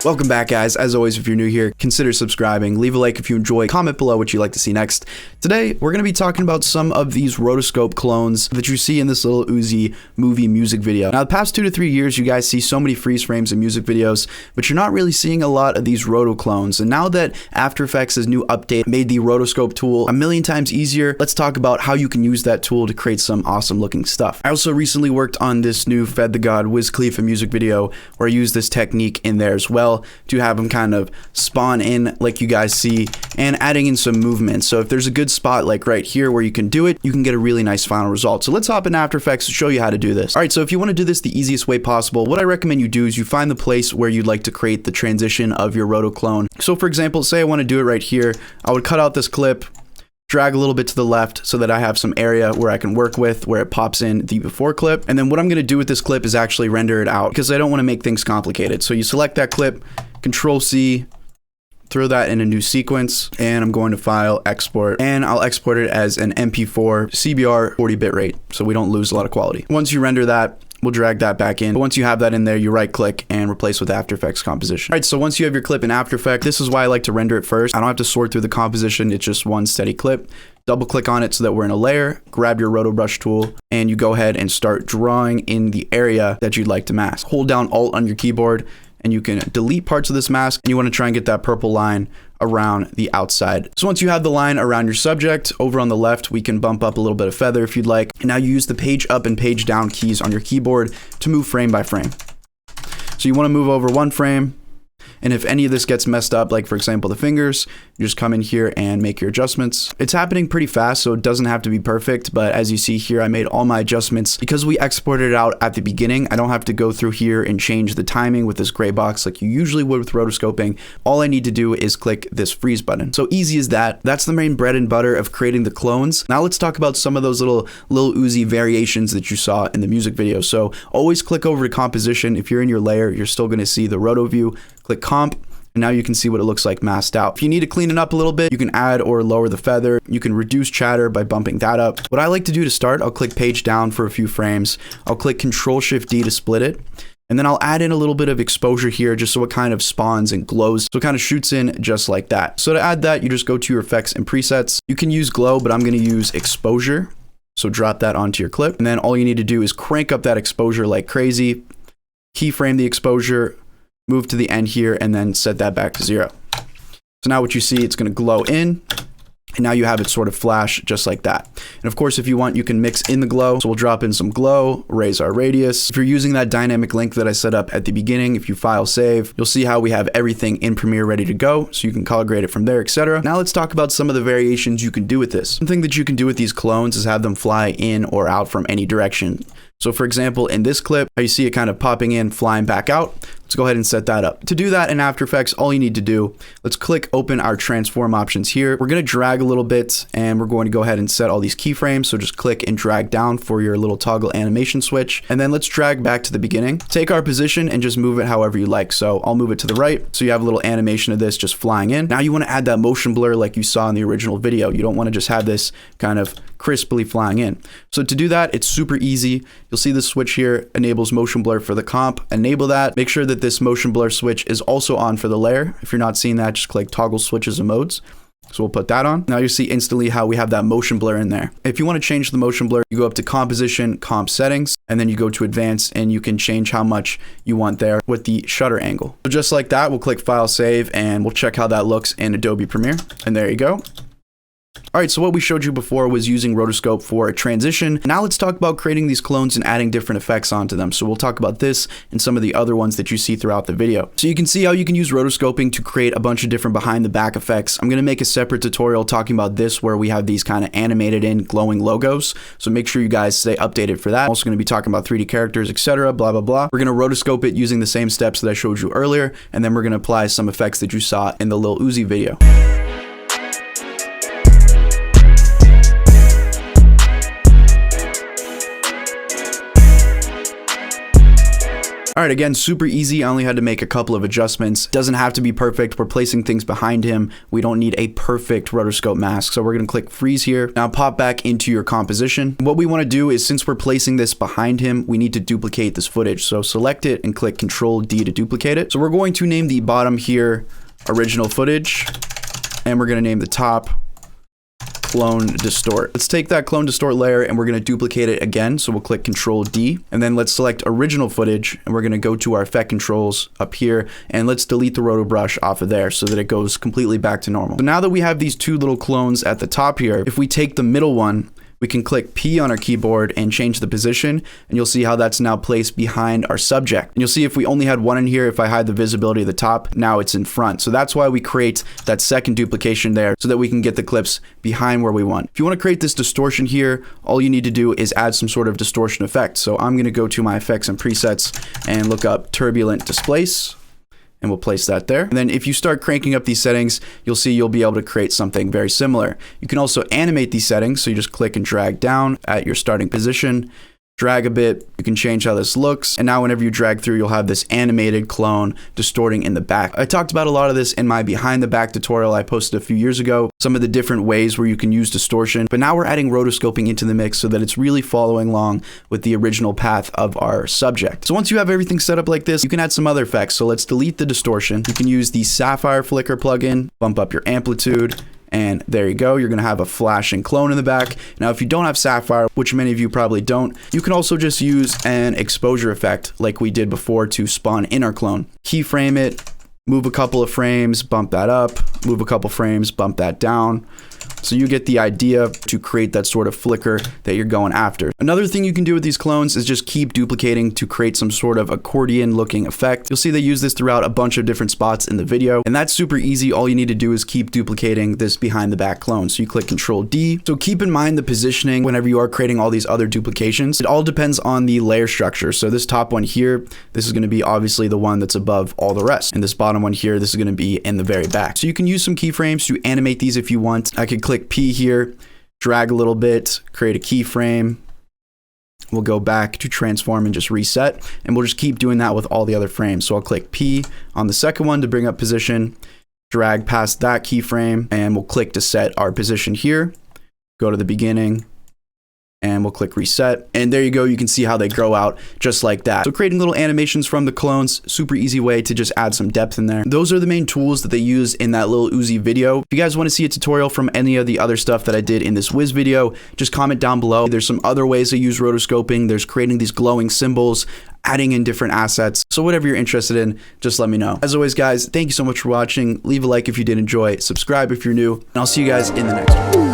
Welcome back, guys. As always, if you're new here, consider subscribing, leave a like if you enjoy, comment below what you'd like to see next. Today, we're going to be talking about some of these rotoscope clones that you see in this Lil Uzi movie music video. Now, the past 2 to 3 years, you guys see so many freeze frames in music videos, but you're not really seeing a lot of these roto clones. And now that After Effects' new update made the rotoscope tool a million times easier, let's talk about how you can use that tool to create some awesome looking stuff. I also recently worked on this new Fed the God Wiz Khalifa music video where I used this technique in there as well to have them kind of spawn in like you guys see and adding in some movement. So if there's a good spot like right here where you can do it, you can get a really nice final result. So let's hop in After Effects to show you how to do this. All right, so if you want to do this the easiest way possible, what I recommend you do is you find the place where you'd like to create the transition of your roto clone. So for example, say I want to do it right here. I would cut out this clip, drag a little bit to the left so that I have some area where I can work with where it pops in the before clip. And then what I'm going to do with this clip is actually render it out because I don't want to make things complicated. So you select that clip, Control C, throw that in a new sequence, and I'm going to File, Export, and I'll export it as an MP4 CBR 40 bit rate so we don't lose a lot of quality. Once you render that, we'll drag that back in. But once you have that in there, you right click and replace with After Effects composition. All right, so once you have your clip in After Effects, this is why I like to render it first. I don't have to sort through the composition. It's just one steady clip. Double click on it so that we're in a layer, grab your Rotobrush tool, and you go ahead and start drawing in the area that you'd like to mask. Hold down Alt on your keyboard and you can delete parts of this mask, and you want to try and get that purple line around the outside. So once you have the line around your subject, over on the left, we can bump up a little bit of feather if you'd like. And now you use the page up and page down keys on your keyboard to move frame by frame. So you want to move over one frame, and if any of this gets messed up, like for example, the fingers, you just come in here and make your adjustments. It's happening pretty fast, so it doesn't have to be perfect. But as you see here, I made all my adjustments because we exported it out at the beginning. I don't have to go through here and change the timing with this gray box like you usually would with rotoscoping. All I need to do is click this freeze button. So easy as that. That's the main bread and butter of creating the clones. Now let's talk about some of those little Lil Uzi variations that you saw in the music video. So always click over to composition. If you're in your layer, you're still going to see the roto view. Click comp, and now you can see what it looks like masked out. If you need to clean it up a little bit, you can add or lower the feather. You can reduce chatter by bumping that up. What I like to do to start, I'll click page down for a few frames. I'll click Control Shift D to split it. And then I'll add in a little bit of exposure here just so it kind of spawns and glows. So it kind of shoots in just like that. So to add that, you just go to your effects and presets. You can use glow, but I'm going to use exposure. So drop that onto your clip. And then all you need to do is crank up that exposure like crazy. Keyframe the exposure. Move to the end here and then set that back to 0. So now what you see, it's going to glow in, and now you have it sort of flash just like that. And of course, if you want, you can mix in the glow. So we'll drop in some glow, raise our radius. If you're using that dynamic link that I set up at the beginning, if you file save, you'll see how we have everything in Premiere ready to go. So you can color grade it from there, etc. Now let's talk about some of the variations you can do with this. Something that you can do with these clones is have them fly in or out from any direction. So for example, in this clip, you see it kind of popping in, flying back out. Let's go ahead and set that up. To do that in After Effects, all you need to do, let's click open our transform options here. We're going to drag a little bit and we're going to go ahead and set all these keyframes. So just click and drag down for your little toggle animation switch. And then let's drag back to the beginning. Take our position and just move it however you like. So I'll move it to the right. So you have a little animation of this just flying in. Now you want to add that motion blur like you saw in the original video. You don't want to just have this kind of crisply flying in. So to do that, it's super easy. You'll see this switch here enables motion blur for the comp. Enable that. Make sure that this motion blur switch is also on for the layer. If you're not seeing that, just click toggle switches and modes. So we'll put that on. Now you see instantly how we have that motion blur in there. If you want to change the motion blur, you go up to composition, comp settings, and then you go to advanced and you can change how much you want there with the shutter angle. So just like that, we'll click file save and we'll check how that looks in Adobe Premiere. And there you go. All right, so what we showed you before was using rotoscope for a transition. Now let's talk about creating these clones and adding different effects onto them. So we'll talk about this and some of the other ones that you see throughout the video. So you can see how you can use rotoscoping to create a bunch of different behind the back effects. I'm going to make a separate tutorial talking about this where we have these kind of animated in glowing logos. So make sure you guys stay updated for that. I'm also going to be talking about 3D characters, etc. Blah, blah, blah. We're going to rotoscope it using the same steps that I showed you earlier. And then we're going to apply some effects that you saw in the Lil Uzi video. All right, again, super easy. I only had to make a couple of adjustments. Doesn't have to be perfect. We're placing things behind him. We don't need a perfect rotoscope mask. So we're going to click freeze here. Now pop back into your composition. What we want to do is, since we're placing this behind him, we need to duplicate this footage. So select it and click Control D to duplicate it. So we're going to name the bottom here original footage, and we're going to name the top clone distort. Let's take that clone distort layer and we're going to duplicate it again. So we'll click Control D, and then let's select original footage, and we're going to go to our effect controls up here, and let's delete the Rotobrush off of there so that it goes completely back to normal. So now that we have these two little clones at the top here, if we take the middle one, we can click P on our keyboard and change the position, and you'll see how that's now placed behind our subject. And you'll see if we only had one in here, if I hide the visibility of the top, now it's in front. So that's why we create that second duplication there, so that we can get the clips behind where we want. If you want to create this distortion here, all you need to do is add some sort of distortion effect. So I'm going to go to my effects and presets and look up turbulent displace, and we'll place that there. And then if you start cranking up these settings, you'll see you'll be able to create something very similar. You can also animate these settings. So you just click and drag down at your starting position, drag a bit, you can change how this looks, and now whenever you drag through, you'll have this animated clone distorting in the back. I talked about a lot of this in my behind the back tutorial I posted a few years ago, some of the different ways where you can use distortion, but now we're adding rotoscoping into the mix so that it's really following along with the original path of our subject. So once you have everything set up like this, you can add some other effects. So let's delete the distortion. You can use the Sapphire Flicker plugin, bump up your amplitude, and there you go. You're going to have a flashing clone in the back. Now, if you don't have Sapphire, which many of you probably don't, you can also just use an exposure effect like we did before to spawn in our clone. Keyframe it, move a couple of frames, bump that up, move a couple frames, bump that down. So you get the idea to create that sort of flicker that you're going after. Another thing you can do with these clones is just keep duplicating to create some sort of accordion looking effect. You'll see they use this throughout a bunch of different spots in the video, and that's super easy. All you need to do is keep duplicating this behind the back clone. So you click Control D. So keep in mind the positioning whenever you are creating all these other duplications. It all depends on the layer structure. So this top one here, this is going to be obviously the one that's above all the rest. And this bottom one here, this is going to be in the very back. So you can use some keyframes to animate these if you want. I could click P here, drag a little bit, create a keyframe. We'll go back to transform and just reset, and we'll just keep doing that with all the other frames. So I'll click P on the second one to bring up position, drag past that keyframe, and we'll click to set our position here. Go to the beginning, and we'll click reset, and there you go. You can see how they grow out just like that. So creating little animations from the clones, super easy way to just add some depth in there. Those are the main tools that they use in that Lil Uzi video. If you guys want to see a tutorial from any of the other stuff that I did in this Wiz video, just comment down below. There's some other ways to use rotoscoping. There's creating these glowing symbols, adding in different assets. So whatever you're interested in, just let me know. As always, guys, thank you so much for watching. Leave a like if you did enjoy, subscribe if you're new, and I'll see you guys in the next one.